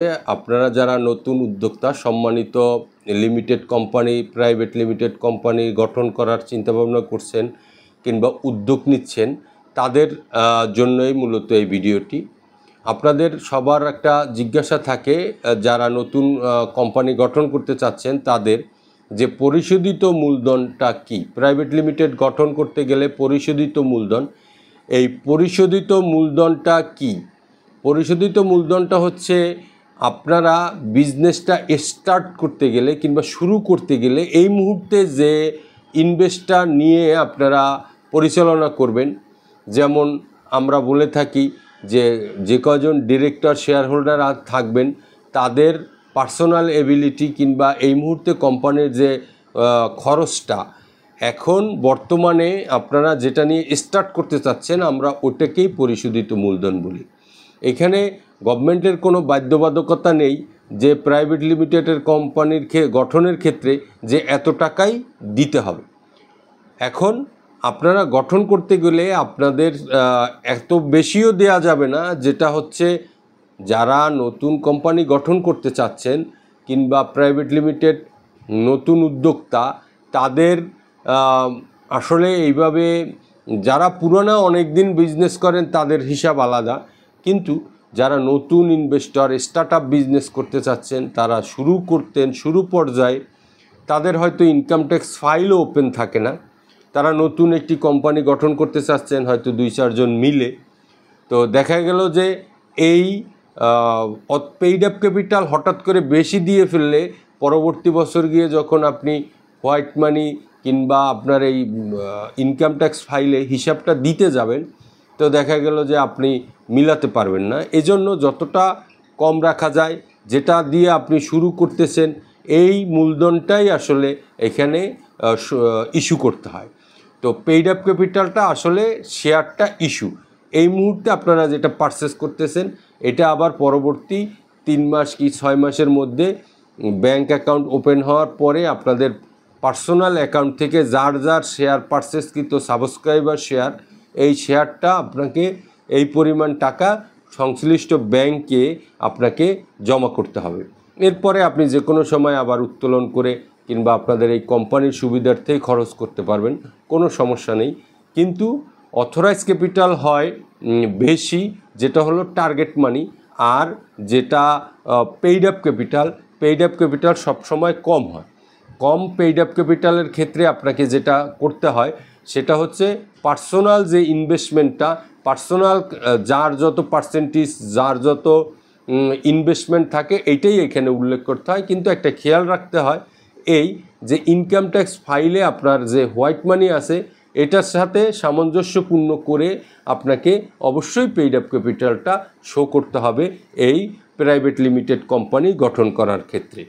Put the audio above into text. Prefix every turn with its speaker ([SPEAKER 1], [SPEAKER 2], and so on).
[SPEAKER 1] আপনারা যারা নতুন উদ্যোক্তা সম্মানিত limited company private limited company গঠন করার চিন্তাভাবনা করছেন কিংবা উদ্যোগ নিচ্ছেন তাদের জন্যই মূলত এই ভিডিওটি। আপনাদের সবার একটা জিজ্ঞাসা থাকে যারা নতুন কোম্পানি গঠন করতে চাচ্ছেন তাদের যে পরিশোধিত মূলধনটা কি। প্রাইভেট লিমিটেড গঠন করতে গেলে পরিশোধিত মূলধন, এই পরিশোধিত মূলধনটা কি? পরিশোধিত মূলধনটা হচ্ছে আপনারা বিজনেসটা স্টার্ট করতে গেলে কিংবা শুরু করতে গেলে এই মুহূর্তে যে ইনভেস্টটা নিয়ে আপনারা পরিচালনা করবেন। যেমন আমরা বলে থাকি যে কজন ডিরেক্টর শেয়ার হোল্ডার থাকবেন তাদের পার্সোনাল এবিলিটি কিংবা এই মুহূর্তে কোম্পানির যে খরচটা এখন বর্তমানে আপনারা যেটা নিয়ে স্টার্ট করতে চাচ্ছেন আমরা ওটাকেই পরিশোধিত মূলধন বলি। এখানে গভর্নমেন্টের কোনো বাধ্যবাধকতা নেই যে প্রাইভেট লিমিটেডের কোম্পানির গঠনের ক্ষেত্রে যে এত টাকাই দিতে হবে। এখন আপনারা গঠন করতে গেলে আপনাদের এত বেশিও দেয়া যাবে না, যেটা হচ্ছে যারা নতুন কোম্পানি গঠন করতে চাচ্ছেন কিংবা প্রাইভেট লিমিটেড নতুন উদ্যোক্তা তাদের আসলে এইভাবে যারা পুরোনো অনেক দিন বিজনেস করেন তাদের হিসাব আলাদা, কিন্তু যারা নতুন ইনভেস্টর স্টার্ট আপ বিজনেস করতে চাচ্ছেন তারা শুরু পর্যায়ে তাদের হয়তো ইনকাম ট্যাক্স ফাইলও ওপেন থাকে না, তারা নতুন একটি কোম্পানি গঠন করতে চাচ্ছেন হয়তো 2-4 জন মিলে। তো দেখা গেল যে এই পেইড আপ ক্যাপিটাল হঠাৎ করে বেশি দিয়ে ফেললে পরবর্তী বছর গিয়ে যখন আপনি হোয়াইট মানি কিংবা আপনার এই ইনকাম ট্যাক্স ফাইলে হিসাবটা দিতে যাবেন তো দেখা গেল যে আপনি মিলাতে পারবেন না। এজন্য যতটা কম রাখা যায়, যেটা দিয়ে আপনি শুরু করতেছেন এই মূলধনটাই আসলে এখানে ইস্যু করতে হয়। তো পেইড আপ ক্যাপিটালটা আসলে শেয়ারটা ইস্যু। এই মুহূর্তে আপনারা যেটা পারচেস করতেছেন এটা আবার পরবর্তী 3 মাস কি 6 মাসের মধ্যে ব্যাংক অ্যাকাউন্ট ওপেন হওয়ার পরে আপনাদের পার্সোনাল অ্যাকাউন্ট থেকে যার শেয়ার পারচেসকৃত সাবস্ক্রাইবার শেয়ার, এই শেয়ারটা আপনাকে এই পরিমাণ টাকা সংশ্লিষ্ট ব্যাংকে আপনাকে জমা করতে হবে। এরপরে আপনি যে কোনো সময় আবার উত্তোলন করে কিংবা আপনাদের এই কোম্পানির সুবিধার্থেই খরচ করতে পারবেন, কোনো সমস্যা নেই। কিন্তু অথরাইজ ক্যাপিটাল হয় বেশি, যেটা হলো টার্গেট মানি, আর যেটা পেইড আপ ক্যাপিটাল সবসময় কম হয়। কম পেইড আপ ক্যাপিটালের ক্ষেত্রে আপনাকে যেটা করতে হয় সেটা হচ্ছে পার্সোনাল যে ইনভেস্টমেন্টটা, পার্সোনাল যার যত পার্সেন্টেজ যার যত ইনভেস্টমেন্ট থাকে এইটাই এখানে উল্লেখ করতে হয়। কিন্তু একটা খেয়াল রাখতে হয় এই যে ইনকাম ট্যাক্স ফাইলে আপনার যে হোয়াইট মানি আছে এটার সাথে সামঞ্জস্যপূর্ণ করে আপনাকে অবশ্যই পেইড আপ ক্যাপিটালটা শো করতে হবে এই প্রাইভেট লিমিটেড কোম্পানি গঠন করার ক্ষেত্রে।